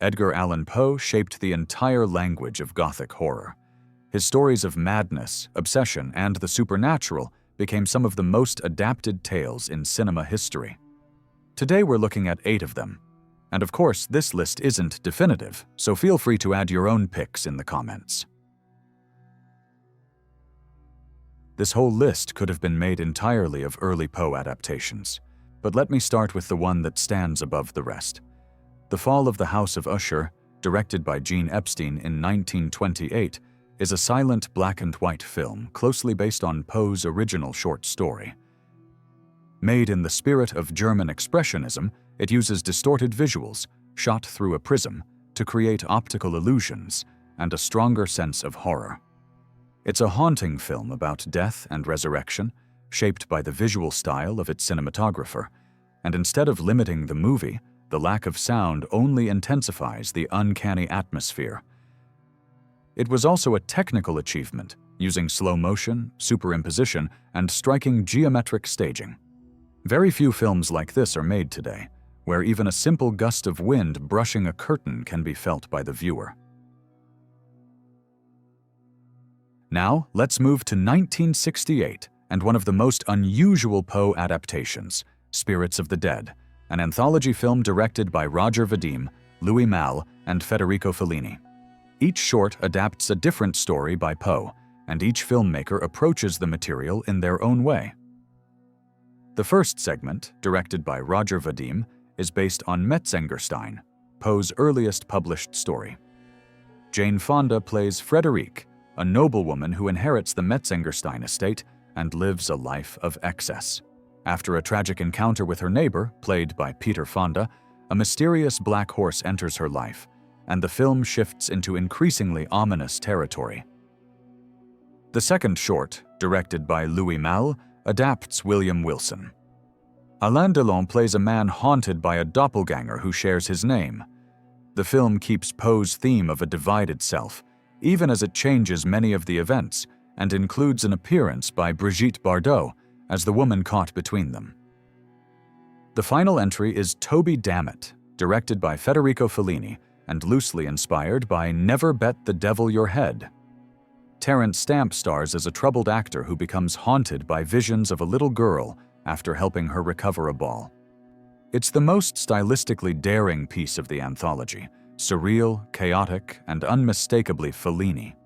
Edgar Allan Poe shaped the entire language of Gothic horror. His stories of madness, obsession, and the supernatural became some of the most adapted tales in cinema history. Today we're looking at 8 of them. And of course, this list isn't definitive, so feel free to add your own picks in the comments. This whole list could have been made entirely of early Poe adaptations, but let me start with the one that stands above the rest. The Fall of the House of Usher, directed by Gene Epstein in 1928, is a silent black-and-white film closely based on Poe's original short story. Made in the spirit of German Expressionism, it uses distorted visuals, shot through a prism, to create optical illusions and a stronger sense of horror. It's a haunting film about death and resurrection, shaped by the visual style of its cinematographer, and instead of limiting the movie, the lack of sound only intensifies the uncanny atmosphere. It was also a technical achievement, using slow motion, superimposition, and striking geometric staging. Very few films like this are made today, where even a simple gust of wind brushing a curtain can be felt by the viewer. Now, let's move to 1968 and one of the most unusual Poe adaptations, Spirits of the Dead, an anthology film directed by Roger Vadim, Louis Malle, and Federico Fellini. Each short adapts a different story by Poe, and each filmmaker approaches the material in their own way. The first segment, directed by Roger Vadim, is based on Metzengerstein, Poe's earliest published story. Jane Fonda plays Frederique, a noblewoman who inherits the Metzengerstein estate and lives a life of excess. After a tragic encounter with her neighbor, played by Peter Fonda, a mysterious black horse enters her life, and the film shifts into increasingly ominous territory. The second short, directed by Louis Malle, adapts William Wilson. Alain Delon plays a man haunted by a doppelganger who shares his name. The film keeps Poe's theme of a divided self, even as it changes many of the events, and includes an appearance by Brigitte Bardot as the woman caught between them. The final entry is Toby Dammit, directed by Federico Fellini and loosely inspired by Never Bet the Devil Your Head. Terence Stamp stars as a troubled actor who becomes haunted by visions of a little girl after helping her recover a ball. It's the most stylistically daring piece of the anthology, surreal, chaotic, and unmistakably Fellini.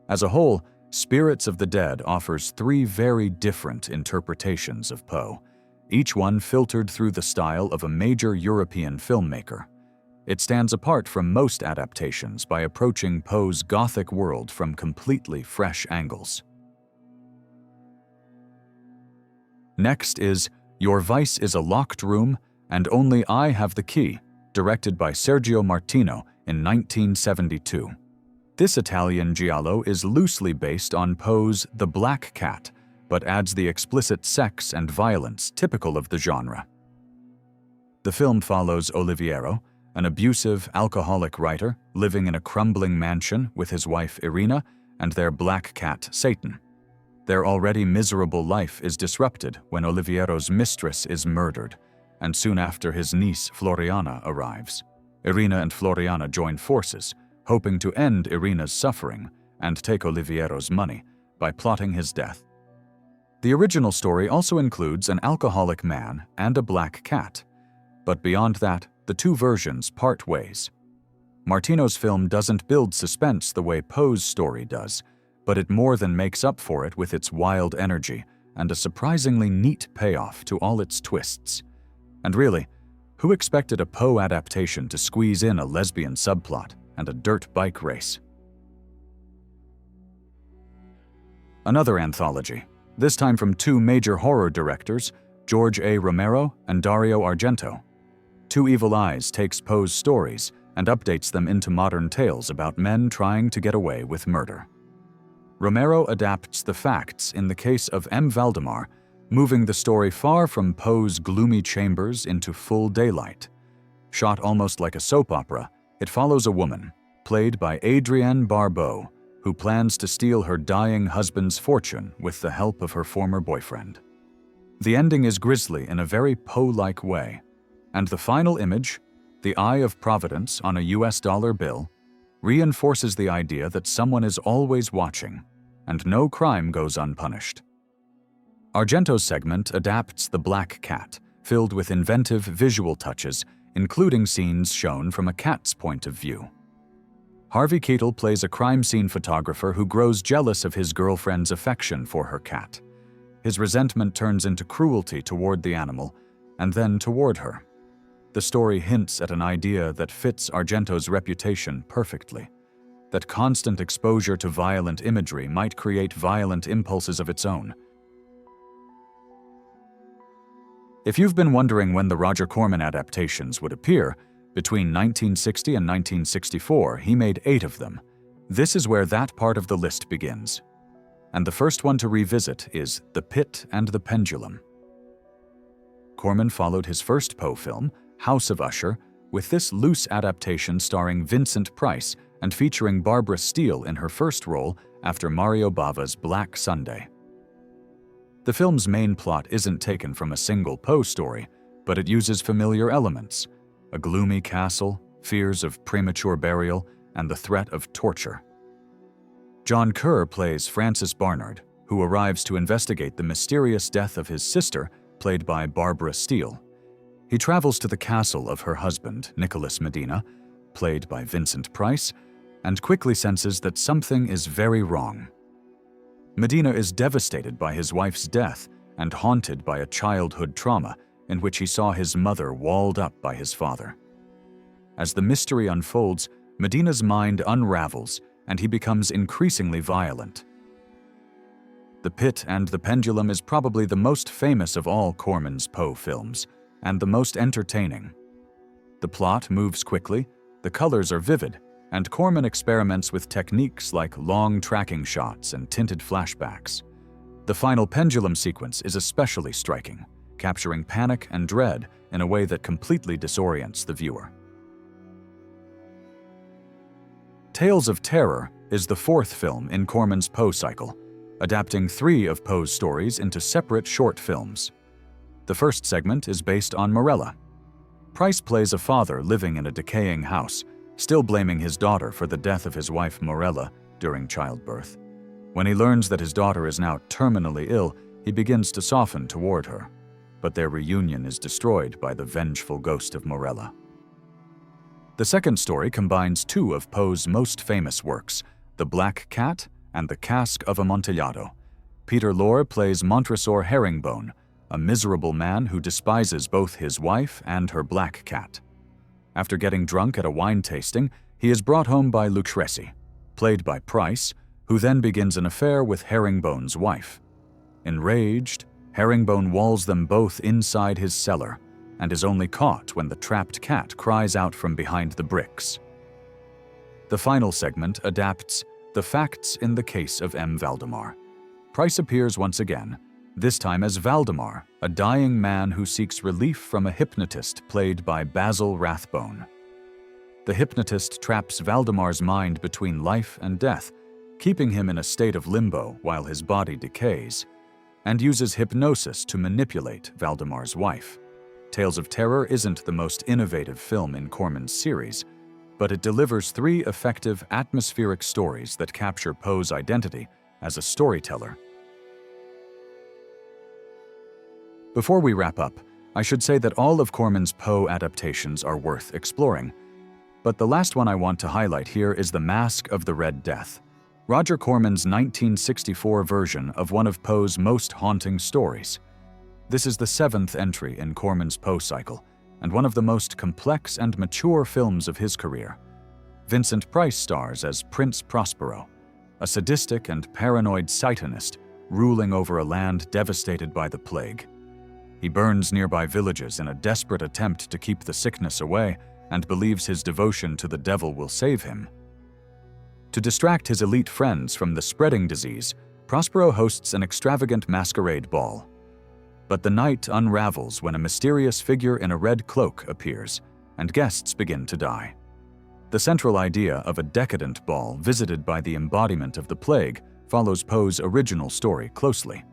As a whole, Spirits of the Dead offers 3 very different interpretations of Poe, each one filtered through the style of a major European filmmaker. It stands apart from most adaptations by approaching Poe's Gothic world from completely fresh angles. Next is Your Vice is a Locked Room and Only I Have the Key, directed by Sergio Martino in 1972. This Italian giallo is loosely based on Poe's The Black Cat, but adds the explicit sex and violence typical of the genre. The film follows Oliviero, an abusive, alcoholic writer living in a crumbling mansion with his wife Irina and their black cat Satan. Their already miserable life is disrupted when Oliviero's mistress is murdered, and soon after his niece Floriana arrives. Irina and Floriana join forces, hoping to end Irina's suffering and take Oliviero's money by plotting his death. The original story also includes an alcoholic man and a black cat, but beyond that, the 2 versions part ways. Martino's film doesn't build suspense the way Poe's story does, but it more than makes up for it with its wild energy and a surprisingly neat payoff to all its twists. And really, who expected a Poe adaptation to squeeze in a lesbian subplot and a dirt bike race? Another anthology, this time from 2 major horror directors, George A. Romero and Dario Argento. Two Evil Eyes takes Poe's stories and updates them into modern tales about men trying to get away with murder. Romero adapts the facts in the case of M. Valdemar, moving the story far from Poe's gloomy chambers into full daylight. Shot almost like a soap opera, it follows a woman, played by Adrienne Barbeau, who plans to steal her dying husband's fortune with the help of her former boyfriend. The ending is grisly in a very Poe-like way, and the final image, the eye of providence on a US dollar bill, reinforces the idea that someone is always watching, and no crime goes unpunished. Argento's segment adapts The Black Cat, filled with inventive visual touches, including scenes shown from a cat's point of view. Harvey Keitel plays a crime scene photographer who grows jealous of his girlfriend's affection for her cat. His resentment turns into cruelty toward the animal, and then toward her. The story hints at an idea that fits Argento's reputation perfectly, that constant exposure to violent imagery might create violent impulses of its own. If you've been wondering when the Roger Corman adaptations would appear, between 1960 and 1964, he made 8 of them. This is where that part of the list begins. And the first one to revisit is The Pit and the Pendulum. Corman followed his first Poe film, House of Usher, with this loose adaptation starring Vincent Price and featuring Barbara Steele in her first role after Mario Bava's Black Sunday. The film's main plot isn't taken from a single Poe story, but it uses familiar elements: a gloomy castle, fears of premature burial, and the threat of torture. John Kerr plays Francis Barnard, who arrives to investigate the mysterious death of his sister, played by Barbara Steele. He travels to the castle of her husband, Nicholas Medina, played by Vincent Price, and quickly senses that something is very wrong. Medina is devastated by his wife's death and haunted by a childhood trauma in which he saw his mother walled up by his father. As the mystery unfolds, Medina's mind unravels and he becomes increasingly violent. The Pit and the Pendulum is probably the most famous of all Corman's Poe films, and the most entertaining. The plot moves quickly, the colors are vivid, and Corman experiments with techniques like long tracking shots and tinted flashbacks. The final pendulum sequence is especially striking, capturing panic and dread in a way that completely disorients the viewer. Tales of Terror is the 4th film in Corman's Poe cycle, adapting 3 of Poe's stories into separate short films. The first segment is based on Morella. Price plays a father living in a decaying house, still blaming his daughter for the death of his wife Morella during childbirth. When he learns that his daughter is now terminally ill, he begins to soften toward her, but their reunion is destroyed by the vengeful ghost of Morella. The second story combines 2 of Poe's most famous works, The Black Cat and The Cask of Amontillado. Peter Lorre plays Montresor Herringbone, a miserable man who despises both his wife and her black cat. After getting drunk at a wine tasting, he is brought home by Lucrece, played by Price, who then begins an affair with Herringbone's wife. Enraged, Herringbone walls them both inside his cellar and is only caught when the trapped cat cries out from behind the bricks. The final segment adapts The Facts in the Case of M. Valdemar. Price appears once again, this time as Valdemar, a dying man who seeks relief from a hypnotist played by Basil Rathbone. The hypnotist traps Valdemar's mind between life and death, keeping him in a state of limbo while his body decays, and uses hypnosis to manipulate Valdemar's wife. Tales of Terror isn't the most innovative film in Corman's series, but it delivers 3 effective, atmospheric stories that capture Poe's identity as a storyteller. Before we wrap up, I should say that all of Corman's Poe adaptations are worth exploring, but the last one I want to highlight here is The Masque of the Red Death, Roger Corman's 1964 version of one of Poe's most haunting stories. This is the 7th entry in Corman's Poe cycle, and one of the most complex and mature films of his career. Vincent Price stars as Prince Prospero, a sadistic and paranoid Satanist ruling over a land devastated by the plague. He burns nearby villages in a desperate attempt to keep the sickness away and believes his devotion to the devil will save him. To distract his elite friends from the spreading disease, Prospero hosts an extravagant masquerade ball. But the night unravels when a mysterious figure in a red cloak appears, and guests begin to die. The central idea of a decadent ball visited by the embodiment of the plague follows Poe's original story closely.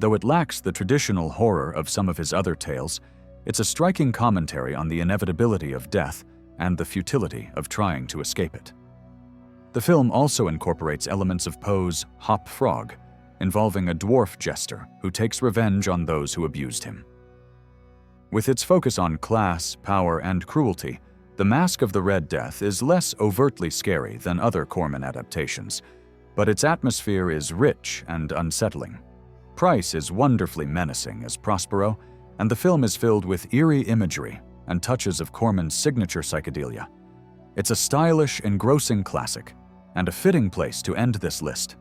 Though it lacks the traditional horror of some of his other tales, It's a striking commentary on the inevitability of death and the futility of trying to escape it. The film also incorporates elements of Poe's Hop Frog, involving a dwarf jester who takes revenge on those who abused him. With its focus on class, power, and cruelty, The Masque of the Red Death is less overtly scary than other Corman adaptations, but its atmosphere is rich and unsettling. Price is wonderfully menacing as Prospero, and the film is filled with eerie imagery and touches of Corman's signature psychedelia. It's a stylish, engrossing classic, and a fitting place to end this list.